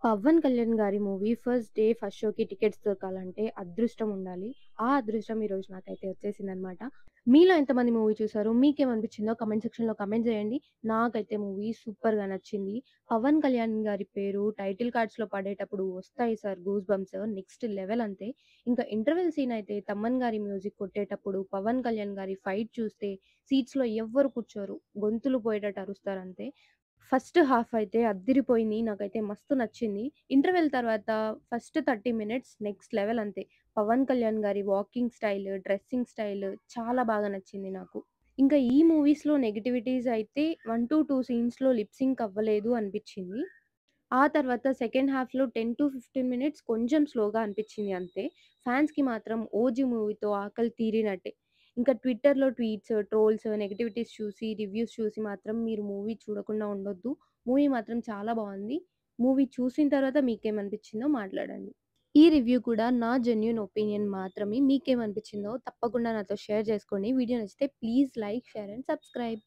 పవన్ కళ్యాణ్ గారి movie first day, first షోకి tickets దొరకాలంటే అదృష్టం ఉండాలి. ఆ అదృష్టం ఈరోజు నాకైతే వచ్చేసిందనమాట. మీలో ఎంతమంది మూవీ చూసారో? మీకేమనిపించిందో కామెంట్ సెక్షన్‌లో కామెంట్ చేయండి. నాకైతే మూవీ సూపర్‌గా నచ్చింది. పవన్ కళ్యాణ్ గారి పేరు టైటిల్ కార్డ్స్‌లో పడేటప్పుడు వస్తాయి sir goose bumps next level అంతే. ఇంకా ఇంటర్వెల్ సీన్ అయితే తమన్ గారి మ్యూజిక్ కొట్టేటప్పుడు పవన్ కళ్యాణ్ గారి ఫైట్ చూస్తే సీట్స్‌లో ఎవ్వరు కూర్చోరు. గొంతులు పోయేటట్టు అరుస్తారంతే. ఫస్ట్ హాఫ్ అయితే అద్దిరిపోయింది. నాకైతే మస్తు నచ్చింది. ఇంటర్వెల్ తర్వాత ఫస్ట్ 30 మినిట్స్ నెక్స్ట్ లెవెల్ అంతే. పవన్ కళ్యాణ్ గారి వాకింగ్ స్టైల్, డ్రెస్సింగ్ స్టైల్ చాలా బాగా నచ్చింది నాకు. ఇంకా ఈ మూవీస్‌లో నెగటివిటీస్ అయితే 1-2 సీన్స్‌లో లిప్ సింక్ అవ్వలేదు అనిపిచ్చింది. ఆ తర్వాత సెకండ్ హాఫ్‌లో 10-15 మినిట్స్ కొంచెం స్లోగా అనిపిచ్చింది అంతే. ఫ్యాన్స్‌కి మాత్రం 'ఓజీ' మూవీతో ఆకలి తీరినట్టే. ఇంకా ట్విట్టర్‌లో ట్వీట్స్, ట్రోల్స్, నెగటివిటీస్ చూసి, రివ్యూస్ చూసి మాత్రం మీరు మూవీ చూడకుండా ఉండొద్దు. మూవీ మాత్రం చాలా బావుంది. మూవీ చూసిన తర్వాత మీకేమనిపించిందో మాట్లాడండి. ఈ రివ్యూ కూడా నా జెన్యూన్ ఒపీనియన్ మాత్రమే. మీకేమనిపించిందో తప్పకుండా నాతో షేర్ చేసుకోండి. వీడియో నచ్చితే please like, share and subscribe.